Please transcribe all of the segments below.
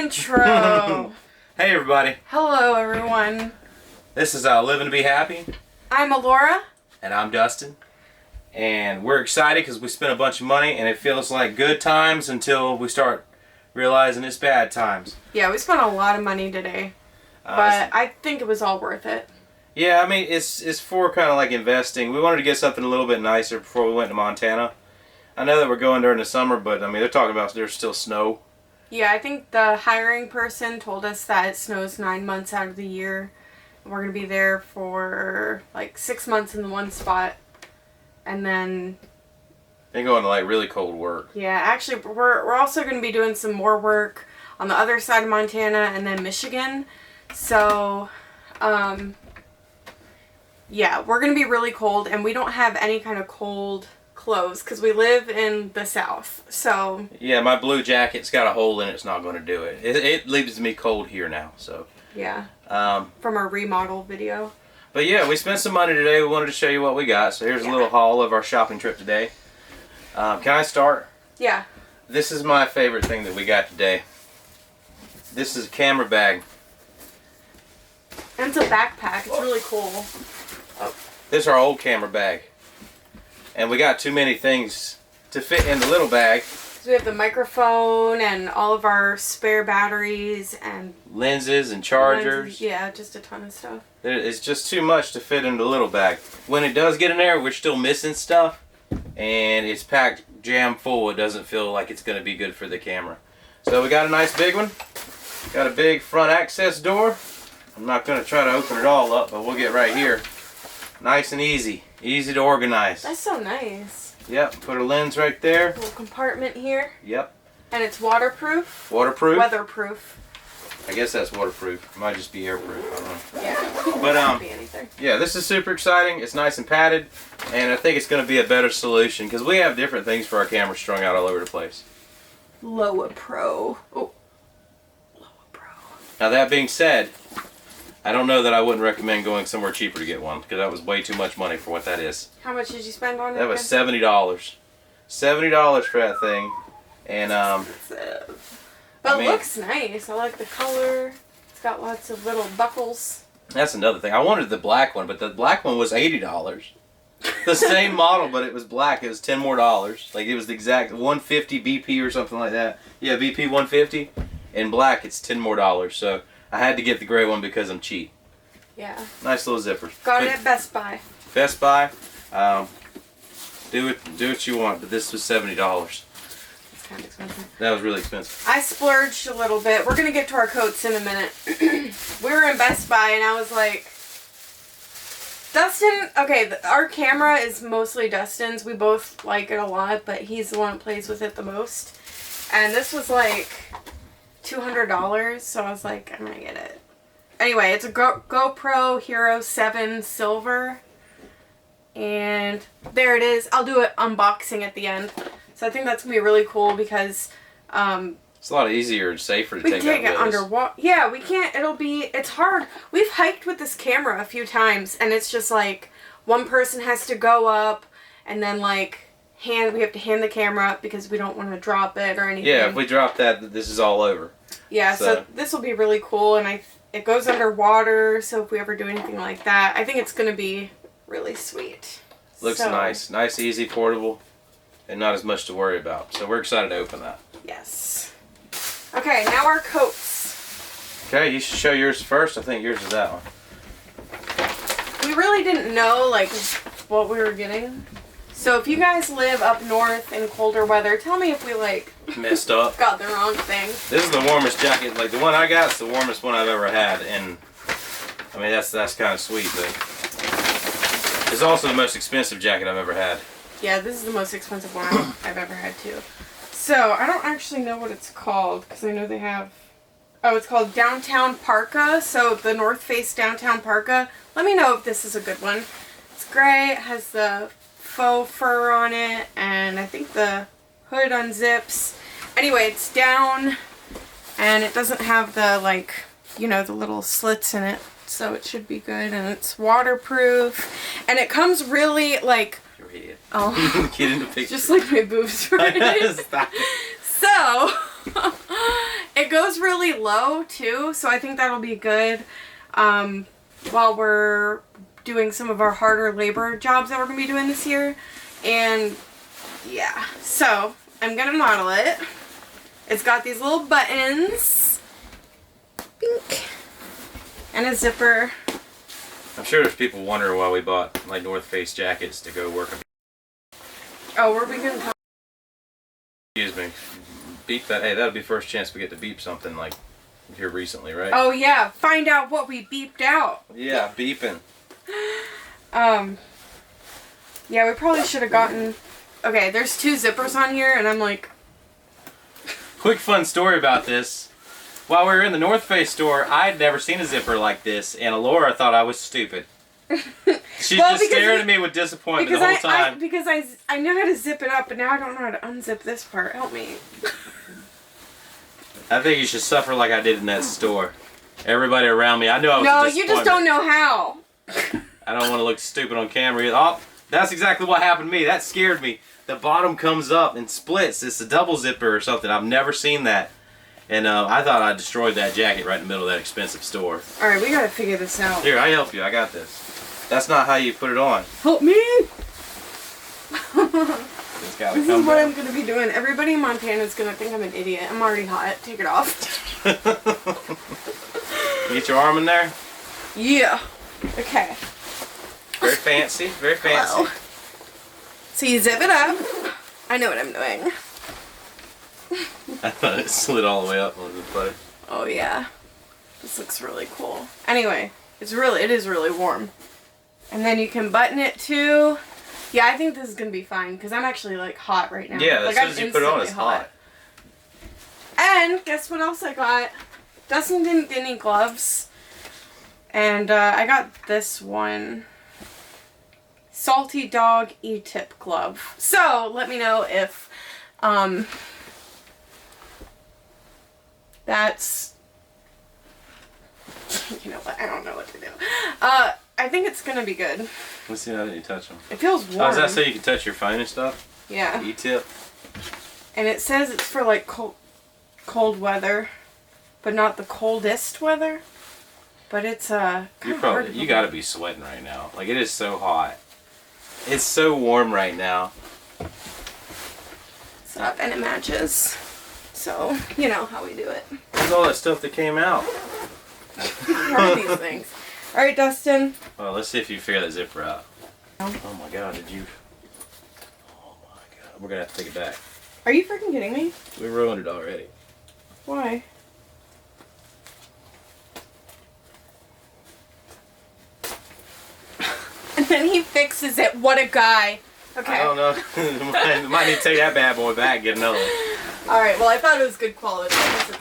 intro. Hey everybody. Hello everyone. This is Living to Be Happy. I'm Alora. And I'm Dustin. And we're excited because we spent a bunch of money and it feels like good times until we start realizing it's bad times. Yeah, we spent a lot of money today. But I think it was all worth it. Yeah, I mean, it's for kind of like investing. We wanted to get something a little bit nicer before we went to Montana. I know that we're going during the summer, but I mean, they're talking about there's still snow. Yeah, I think the hiring person told us that it snows 9 months out of the year. We're going to be there for like 6 months in the one spot. And then... They're going to like really cold work. Yeah, actually, we're also going to be doing some more work on the other side of Montana and then Michigan. So, yeah, we're going to be really cold, and we don't have any kind of cold clothes because we live in the South. So yeah, my blue jacket's got a hole in it. It's not going to do it. It leaves me cold here now. So yeah, from our remodel video. But yeah, we spent some money today. We wanted to show you what we got. So here's a little haul of our shopping trip today. Can I start? Yeah. This is my favorite thing that we got today. This is a camera bag. And it's a backpack. It's really cool. Oh. This is our old camera bag. And we got too many things to fit in the little bag. So we have the microphone and all of our spare batteries and lenses and chargers. Yeah, just a ton of stuff. It's just too much to fit in the little bag. When it does get in there, we're still missing stuff. And it's packed jam full. It doesn't feel like it's going to be good for the camera. So we got a nice big one. Got a big front access door. I'm not going to try to open it all up, but we'll get right here. Nice and easy. Easy to organize. That's so nice. Yep, put a lens right there. A little compartment here. Yep. And it's waterproof. Waterproof? Weatherproof. I guess that's waterproof. It might just be airproof. I don't know. Yeah. But Could be anything. yeah, this is super exciting. It's nice and padded, and I think it's going to be a better solution because we have different things for our camera strung out all over the place. Loa Pro. Oh. Loa Pro. Now that being said, I don't know that I wouldn't recommend going somewhere cheaper to get one because that was way too much money for what that is. How much did you spend on it? That was $70. $70 for that thing, and but it looks nice. I like the color. It's got lots of little buckles. That's another thing. I wanted the black one, but the black one was $80. The same model, but it was black. It was $10 more. Like it was the exact 150 BP or something like that. Yeah, BP 150. In black, it's $10 more. So I had to get the gray one because I'm cheap. Yeah. Nice little zipper. Got it at Best Buy. Best Buy. Do what you want, but this was $70. It's kind of expensive. That was really expensive. I splurged a little bit. We're gonna get to our coats in a minute. We were in Best Buy and I was like, Dustin. Okay, our camera is mostly Dustin's. We both like it a lot, but he's the one that plays with it the most. And this was like $200, so I was like, I'm gonna get it. Anyway, it's a GoPro Hero 7 Silver. And there it is. I'll do an unboxing at the end. So I think that's going to be really cool because... it's a lot easier and safer to take out we can't get underwater. Yeah, we can't. It's hard. We've hiked with this camera a few times and it's just like one person has to go up and then like we have to hand the camera up because we don't want to drop it or anything. Yeah, if we drop that, this is all over. Yeah, so this will be really cool and it goes underwater, so if we ever do anything like that, I think it's going to be really sweet. Looks nice. Nice, easy, portable, and not as much to worry about. So we're excited to open that. Yes. Okay, now our coats. Okay, you should show yours first. I think yours is that one. We really didn't know, like, what we were getting. So if you guys live up north in colder weather, tell me if we, like... messed up. Got the wrong thing. This is the warmest jacket. Like, the one I got is the warmest one I've ever had. And, I mean, that's kind of sweet, but... it's also the most expensive jacket I've ever had. Yeah, this is the most expensive one I've ever had, too. So, I don't actually know what it's called, because I know they have... oh, it's called Downtown Parka. So, the North Face Downtown Parka. Let me know if this is a good one. It's gray. It has the faux fur on it, and I think the hood unzips. Anyway, it's down, and it doesn't have the, like, you know, the little slits in it. So it should be good, and it's waterproof, and it comes really like... You're an idiot. Oh. Get in the picture. Just like my boobs right. Stop it. So, it goes really low too, so I think that'll be good while we're doing some of our harder labor jobs that we're going to be doing this year. And yeah, so I'm going to model it. It's got these little buttons. Bink. And a zipper. I'm sure there's people wondering why we bought like North Face jackets to go work. Oh, were we going to talk? Excuse me. Beep that. Hey, that'll be first chance we get to beep something like here recently, right? Oh yeah, find out what we beeped out. Yeah, beeping. Yeah, we probably should have gotten... Okay, there's 2 zippers on here, and I'm like... Quick fun story about this. While we were in the North Face store, I'd never seen a zipper like this, and Alora thought I was stupid. She's just staring at me with disappointment the whole time. Because I know how to zip it up, but now I don't know how to unzip this part. Help me. I think you should suffer like I did in that store. Everybody around me, I knew I was No, a you just don't know how. I don't want to look stupid on camera either. Oh, that's exactly what happened to me. That scared me. The bottom comes up and splits. It's a double zipper or something. I've never seen that. And I thought I destroyed that jacket right in the middle of that expensive store. Alright, we gotta figure this out. Here, I help you. I got this. That's not how you put it on. Help me! It's gotta This come is what down. I'm gonna be doing. Everybody in Montana is gonna think I'm an idiot. I'm already hot. Take it off. You get your arm in there? Yeah. Okay. Very fancy. Very fancy. Hello. So you zip it up. I know what I'm doing. I thought it slid all the way up on the butt. Oh yeah. This looks really cool. Anyway, it is really warm. And then you can button it too. Yeah, I think this is gonna be fine because I'm actually like hot right now. Yeah, like, as soon as you put it on, it's hot. And guess what else I got? Dustin didn't get any gloves. And I got this one. Salty Dog E-tip glove. So let me know if that's, you know what, I don't know what to do. I think it's gonna be good. Let's see how you touch them. It feels warm. Oh, is that so you can touch your phone and stuff? Yeah. E-tip. And it says it's for like cold weather, but not the coldest weather. But it's you gotta be sweating right now. Like, it is so hot. It's so warm right now. Stuff, and it matches. So, you know how we do it. There's all that stuff that came out. What are these things? Alright, Dustin. Well, let's see if you figure that zipper out. Oh my god, did you... Oh my god. We're gonna have to take it back. Are you freaking kidding me? We ruined it already. Why? And then he fixes it. What a guy. Okay. I don't know. might need to take that bad boy back and get another one. Alright, well I thought it was good quality.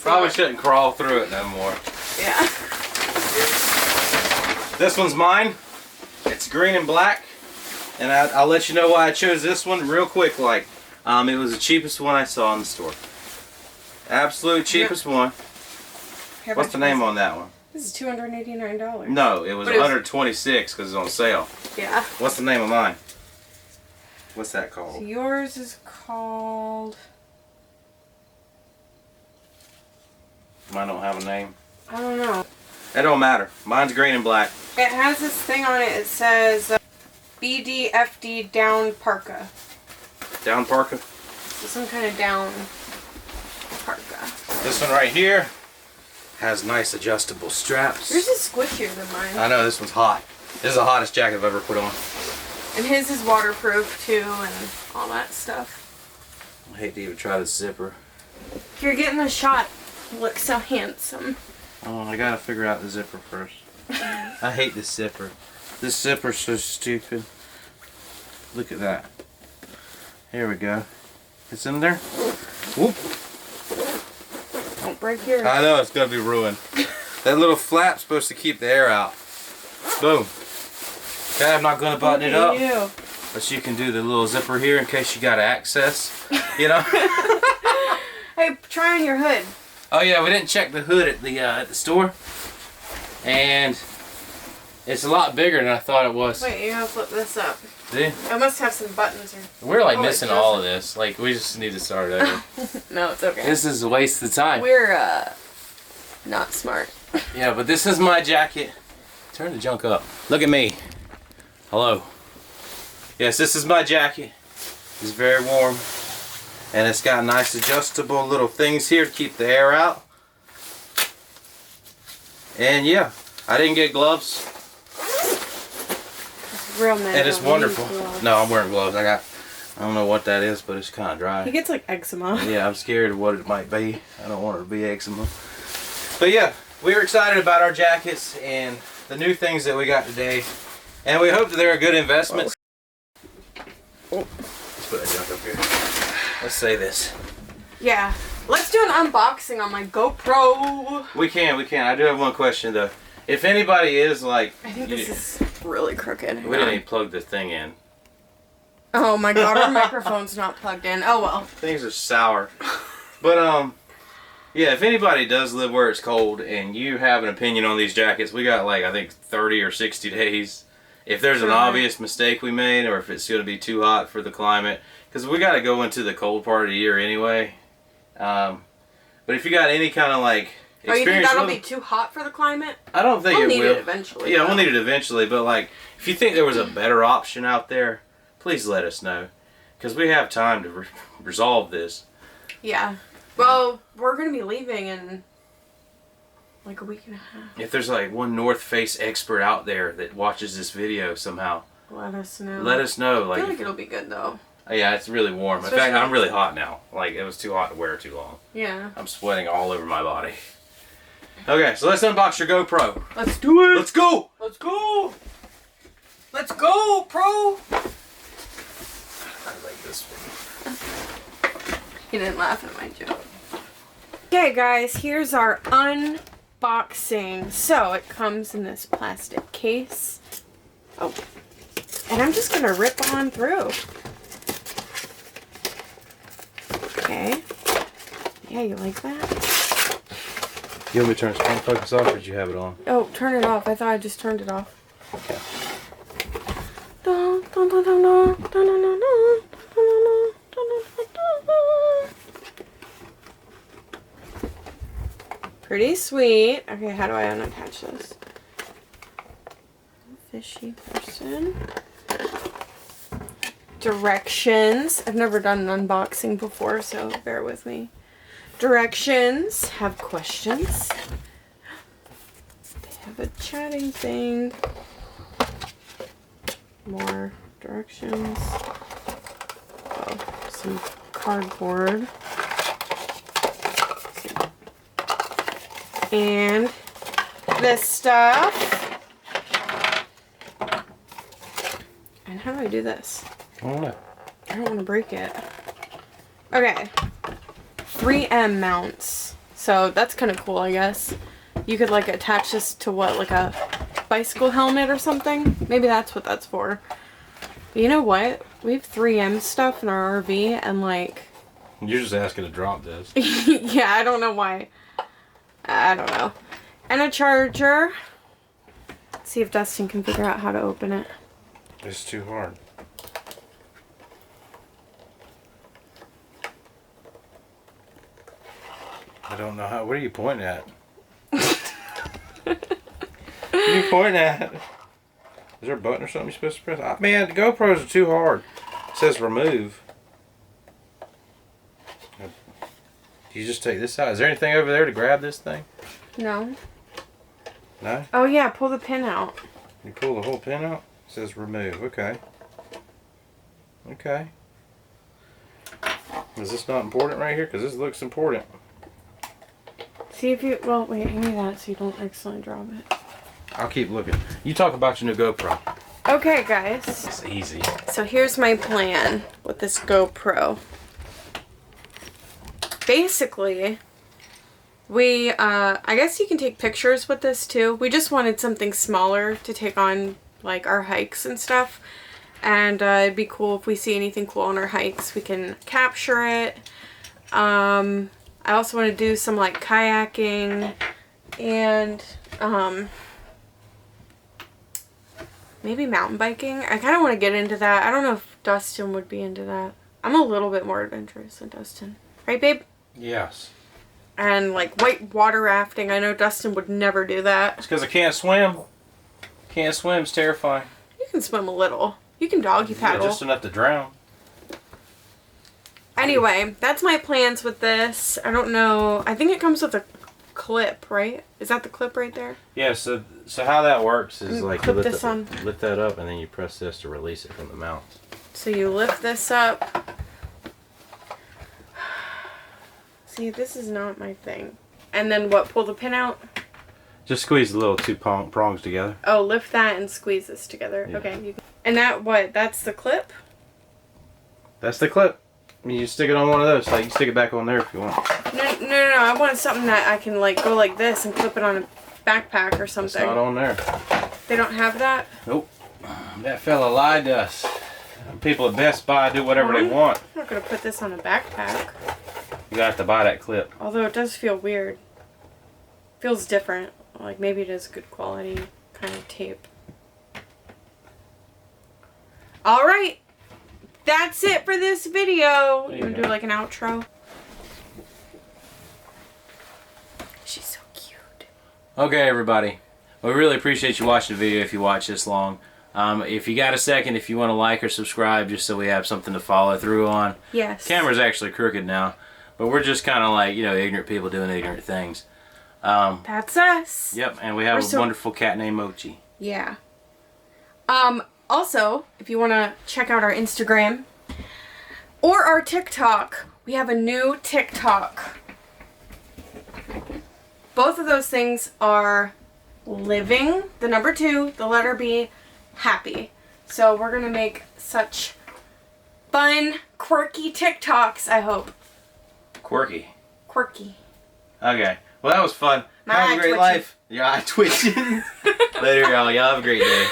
Probably shouldn't crawl through it no more. Yeah. This one's mine. It's green and black. And I'll let you know why I chose this one real quick. Like, it was the cheapest one I saw in the store. Absolute cheapest one. What's the name on that one? This is $289. No, it was $126 because it's on sale. Yeah. What's the name of mine? What's that So called? yours is called... Mine don't have a name. I don't know. It don't matter. Mine's green and black. It has this thing on it. It says BDFD down Parka. Down Parka. So some kind of down Parka. This one right here has nice adjustable straps. Yours is squishier than mine. I know, this one's hot. This is the hottest jacket I've ever put on. And his is waterproof too and all that stuff. I hate to even try this zipper. You're getting the shot. You look so handsome. Oh, I gotta figure out the zipper first. I hate this zipper. This zipper's so stupid. Look at that. Here we go. It's in there. Whoop. Don't break yours. I know, it's gonna be ruined. That little flap's supposed to keep the air out. Boom. Okay, I'm not gonna button it up. But you can do the little zipper here in case you gotta access. You know? Hey, try on your hood. Oh yeah, we didn't check the hood at the store. And it's a lot bigger than I thought it was. Wait, you gotta flip this up. See? I must have some buttons or... We're like missing all of this. Like, we just need to start over. No, it's okay. This is a waste of time. We're Not smart. Yeah, but this is my jacket. Turn the junk up. Look at me. Hello. Yes, this is my jacket. It's very warm. And it's got nice adjustable little things here to keep the air out. And yeah, I didn't get gloves. It's real man. And it's wonderful. No, I'm wearing gloves. I don't know what that is, but it's kind of dry. He gets like eczema. Yeah, I'm scared of what it might be. I don't want it to be eczema. But yeah, we were excited about our jackets and the new things that we got today. And we hope that they're a good investment. Let's put that junk up here. Let's say this. Yeah. Let's do an unboxing on my GoPro. We can. I do have one question though. If anybody is like... I think this is really crooked. We didn't even plug the thing in. Oh my god, our microphone's not plugged in. Oh well. Things are sour. But yeah, if anybody does live where it's cold and you have an opinion on these jackets, we got like I think 30 or 60 days. If there's an obvious mistake we made or if it's going to be too hot for the climate, because we got to go into the cold part of the year anyway. But if you got any kind of like experience, you think that'll be too hot for the climate? I don't think we'll it will. We'll need it eventually. Yeah, we'll need it eventually. But like, if you think there was a better option out there, please let us know, because we have time to resolve this. Yeah. Well, we're gonna be leaving in like a week and a half. If there's like one North Face expert out there that watches this video somehow, let us know. Let us know. I feel like it'll be good though. Yeah, it's really warm. In fact, I'm really hot now. Like, it was too hot to wear too long. Yeah. I'm sweating all over my body. Okay, so let's unbox your GoPro. Let's do it. Let's go. Let's go. Let's go, pro. I like this one. He didn't laugh at my joke. Okay, guys, here's our unboxing. So, it comes in this plastic case. Oh. And I'm just going to rip on through. Okay. Yeah, you like that? You want me to turn the focus off or did you have it on? Oh, turn it off. I thought I just turned it off. Okay. Pretty sweet. Okay, how do I unattach this? Fishy person. Directions. I've never done an unboxing before, so bear with me. Directions. Have questions. They have a chatting thing. More directions. Oh, some cardboard. And this stuff. And how do I do this? I don't know. I don't want to break it. Okay. 3M mounts. So that's kind of cool, I guess. You could like attach this to what, like a bicycle helmet or something? Maybe that's what that's for. But you know what? We have 3M stuff in our RV and like... You're just asking to drop this. Yeah, I don't know why. I don't know. And a charger. Let's see if Dustin can figure out how to open it. It's too hard. I don't know how. What are you pointing at? What are you pointing at? Is there a button or something you're supposed to press? Oh, man, the GoPros are too hard. It says remove. Do you just take this out? Is there anything over there to grab this thing? No. No? Oh yeah, pull the pin out. You pull the whole pin out? It says remove. Okay. Okay. Is this not important right here? Because this looks important. See if you... Well, wait, hand me that so you don't accidentally drop it. I'll keep looking. You talk about your new GoPro. Okay, guys. It's easy. So here's my plan with this GoPro. Basically, I guess you can take pictures with this too. We just wanted something smaller to take on like our hikes and stuff. And it'd be cool if we see anything cool on our hikes, we can capture it. I also want to do some like kayaking and maybe mountain biking. I kind of want to get into that. I don't know if Dustin would be into that. I'm a little bit more adventurous than Dustin. Right, babe? Yes. and like white water rafting. I know Dustin would never do that. It's because I can't swim. Can't swim. It's terrifying. You can swim a little. You can doggy paddle. Yeah, just enough to drown. Anyway, that's my plans with this. I don't know. I think it comes with a clip, right? Is that the clip right there? Yeah, so how that works is like you clip this on. lift that up and then you press this to release it from the mount. So you lift this up. See, this is not my thing. And then what? Pull the pin out? Just squeeze the little two prongs together. Oh, lift that and squeeze this together. Yeah. Okay. And that what? That's the clip? That's the clip. You stick it on one of those. Like you stick it back on there if you want. No. I want something that I can like go like this and clip it on a backpack or something. It's not on there. They don't have that? Nope. That fella lied to us. People at Best Buy do whatever they want. I'm not gonna put this on a backpack. You got to buy that clip. Although it does feel weird. Feels different. Like maybe it is good quality kind of tape. Alright. That's it for this video. You want to do like an outro? She's so cute. Okay, everybody. We really appreciate you watching the video if you watch this long. If you got a second, if you want to like or subscribe just so we have something to follow through on. Yes. Camera's actually crooked now. But we're just kind of like, you know, ignorant people doing ignorant things. That's us. Yep, and we have a wonderful cat named Mochi. Yeah. Also, if you want to check out our Instagram or our TikTok, we have a new TikTok. Both of those things are living, the number 2, the letter B, happy. So we're going to make such fun, quirky TikToks, I hope. Quirky. Okay. Well, that was fun. My have eye a great twitching. life. Your eye twitching. Later, y'all. Y'all have a great day.